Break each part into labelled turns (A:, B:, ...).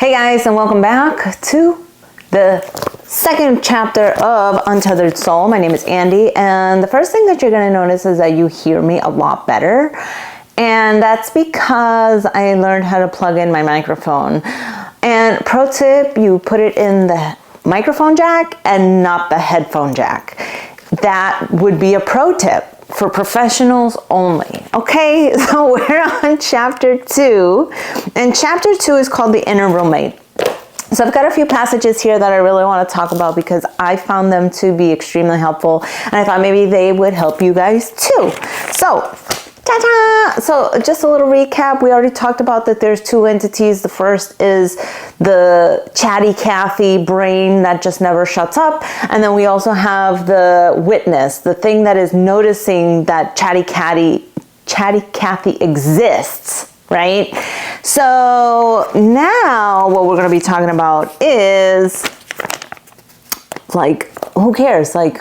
A: Hey guys, and welcome back to the second chapter of Untethered Soul. My name is Andy, and the first thing that you're going to notice is that you hear me a lot better. And that's because I learned how to plug in my microphone. And pro tip, you put it in the microphone jack and not the headphone jack. That would be a pro tip for professionals only. Okay, so we're on chapter 2, and chapter 2 is called The Inner Roommate. So I've got a few passages here that I really want to talk about because I found them to be extremely helpful, and I thought maybe they would help you guys too. So, ta-da! So just a little recap. We already talked about that there's two entities. The first is the chatty Cathy brain that just never shuts up. And then we also have the witness, the thing that is noticing that chatty Cathy exists, right? So now what we're going to be talking about is like, who cares? Like,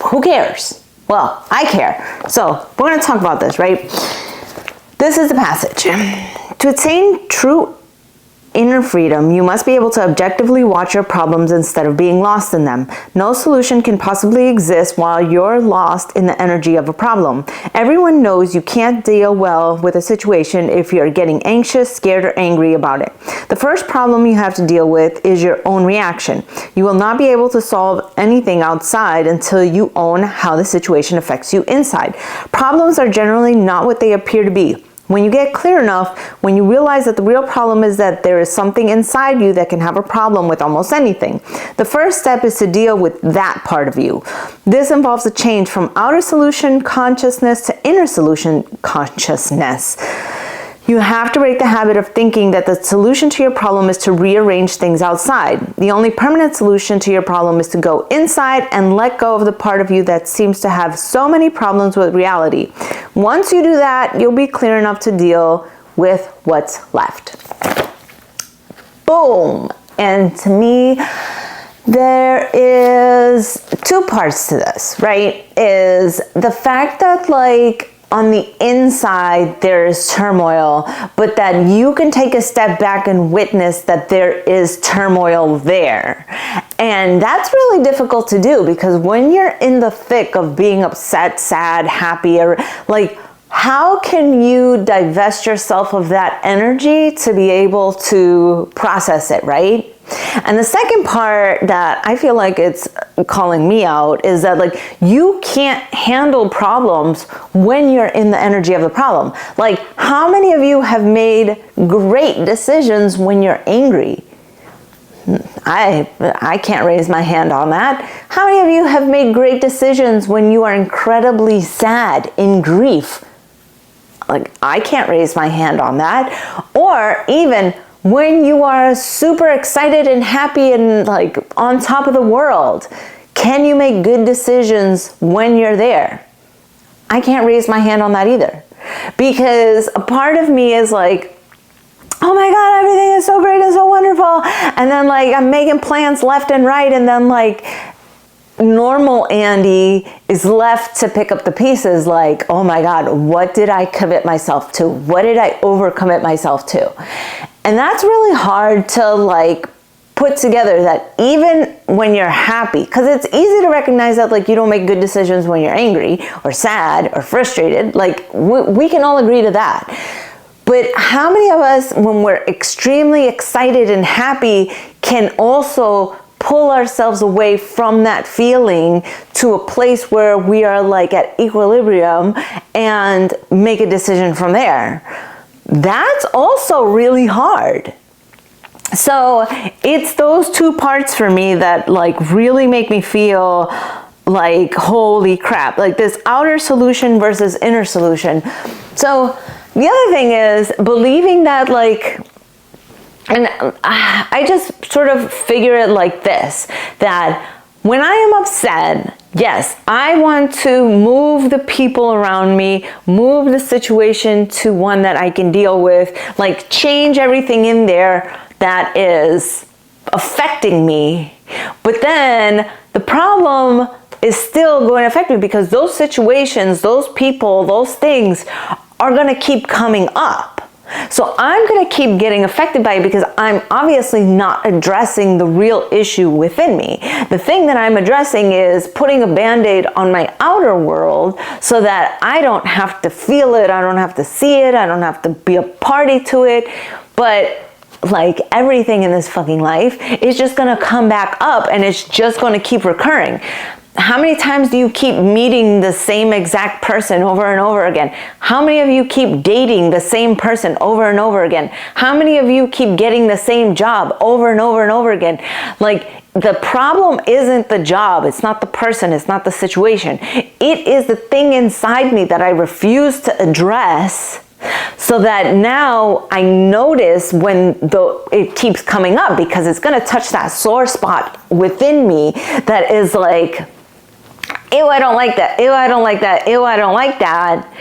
A: who cares? Well, I care. So we're going to talk about this, right? This is the passage. To attain true inner freedom, you must be able to objectively watch your problems instead of being lost in them. No solution can possibly exist while you're lost in the energy of a problem. Everyone knows you can't deal well with a situation if you're getting anxious, scared, or angry about it. The first problem you have to deal with is your own reaction. You will not be able to solve anything outside until you own how the situation affects you inside. Problems are generally not what they appear to be. When you get clear enough, when you realize that the real problem is that there is something inside you that can have a problem with almost anything, the first step is to deal with that part of you. This involves a change from outer solution consciousness to inner solution consciousness. You have to break the habit of thinking that the solution to your problem is to rearrange things outside. The only permanent solution to your problem is to go inside and let go of the part of you that seems to have so many problems with reality. Once you do that, you'll be clear enough to deal with what's left. Boom! And to me, there is two parts to this, right? Is the fact that like, on the inside there is turmoil, but that you can take a step back and witness that there is turmoil there. And that's really difficult to do because when you're in the thick of being upset, sad, happy, or like, how can you divest yourself of that energy to be able to process it, right? And the second part that I feel like it's calling me out is that like you can't handle problems when you're in the energy of the problem. Like, how many of you have made great decisions when you're angry? I can't raise my hand on that. How many of you have made great decisions when you are incredibly sad, in grief? Like, I can't raise my hand on that. Or even when you are super excited and happy and like on top of the world, can you make good decisions when you're there? I can't raise my hand on that either. Because a part of me is like, oh my God, everything is so great and so wonderful. And then like I'm making plans left and right, and then like normal Andy is left to pick up the pieces like, oh my God, what did I commit myself to? What did I overcommit myself to? And that's really hard to like put together, that even when you're happy, because it's easy to recognize that like you don't make good decisions when you're angry or sad or frustrated. Like we can all agree to that. But how many of us, when we're extremely excited and happy, can also pull ourselves away from that feeling to a place where we are like at equilibrium and make a decision from there? That's also really hard. So it's those two parts for me that like really make me feel like, holy crap, like this outer solution versus inner solution. So the other thing is believing that like, and I just sort of figure it like this, that when I am upset, yes, I want to move the people around me, move the situation to one that I can deal with, like change everything in there that is affecting me. But then the problem is still going to affect me because those situations, those people, those things are going to keep coming up. So I'm going to keep getting affected by it because I'm obviously not addressing the real issue within me. The thing that I'm addressing is putting a Band-Aid on my outer world so that I don't have to feel it, I don't have to see it, I don't have to be a party to it. But like everything in this fucking life is just going to come back up and it's just going to keep recurring. How many times do you keep meeting the same exact person over and over again? How many of you keep dating the same person over and over again? How many of you keep getting the same job over and over and over again? Like, the problem isn't the job, it's not the person, it's not the situation. It is the thing inside me that I refuse to address, so that now I notice when it keeps coming up, because it's going to touch that sore spot within me that is like, ew, I don't like that. Ew, I don't like that. Ew, I don't like that.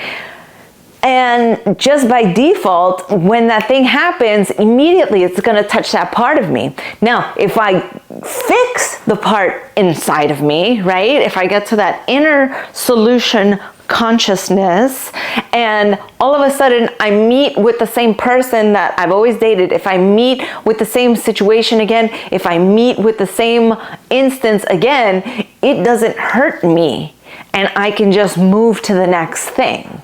A: And just by default, when that thing happens, immediately it's going to touch that part of me. Now, if I fix the part inside of me, right? If I get to that inner solution consciousness, and all of a sudden I meet with the same person that I've always dated, if I meet with the same situation again, if I meet with the same instance again, it doesn't hurt me and I can just move to the next thing.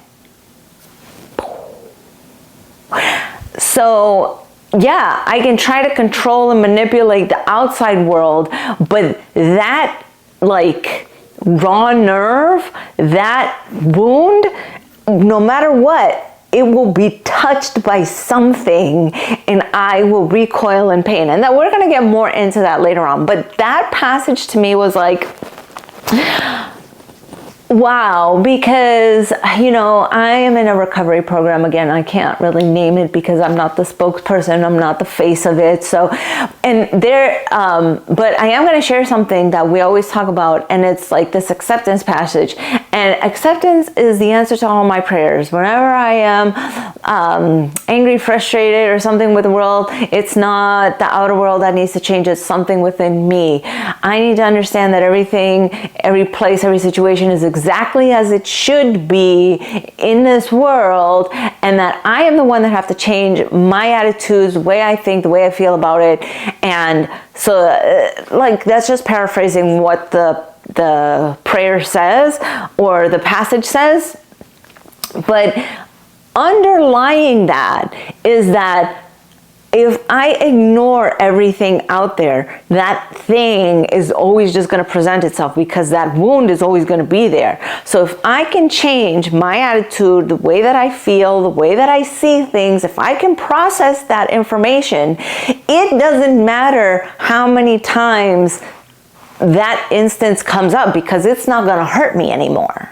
A: So yeah, I can try to control and manipulate the outside world, but that like raw nerve, that wound, no matter what, it will be touched by something and I will recoil in pain. And that we're going to get more into that later on. But that passage to me was like, wow, because, you know, I am in a recovery program. Again, I can't really name it because I'm not the spokesperson, I'm not the face of it. So, and there, but I am going to share something that we always talk about, and it's like this acceptance passage. And acceptance is the answer to all my prayers. Whenever I am angry, frustrated, or something with the world, it's not the outer world that needs to change, it's something within me. I need to understand that everything, every place, every situation is exactly as it should be in this world, and that I am the one that have to change my attitudes, the way I think, the way I feel about it. And so like, that's just paraphrasing what the prayer says or the passage says. But underlying that is that if I ignore everything out there, that thing is always just going to present itself, because that wound is always going to be there. So if I can change my attitude, the way that I feel, the way that I see things, if I can process that information, it doesn't matter how many times that instance comes up, because it's not going to hurt me anymore.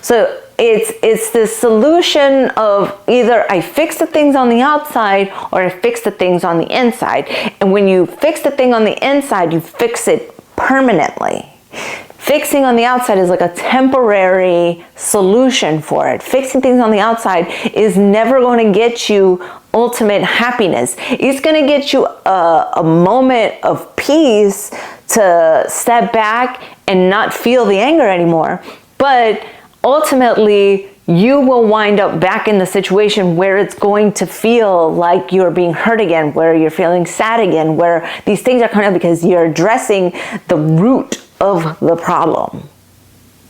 A: So it's the solution of either I fix the things on the outside or I fix the things on the inside. And when you fix the thing on the inside, you fix it permanently. Fixing on the outside is like a temporary solution for it. Fixing things on the outside is never going to get you ultimate happiness. It's going to get you a moment of peace to step back and not feel the anger anymore. But ultimately, you will wind up back in the situation where it's going to feel like you're being hurt again, where you're feeling sad again, where these things are coming up because you're addressing the root of the problem.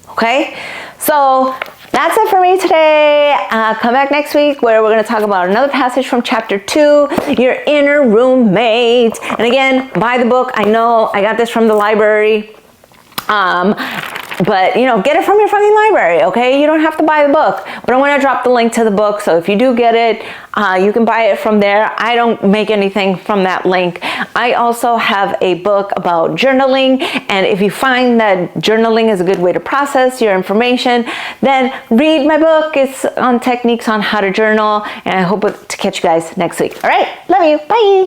A: Okay? So that's it for me today. Come back next week where we're going to talk about another passage from chapter 2, your inner roommate. And again, buy the book. I know I got this from the library. But, you know, get it from your fucking library, okay? You don't have to buy the book. But I'm going to drop the link to the book. So if you do get it, you can buy it from there. I don't make anything from that link. I also have a book about journaling. And if you find that journaling is a good way to process your information, then read my book. It's on techniques on how to journal. And I hope to catch you guys next week. All right. Love you. Bye.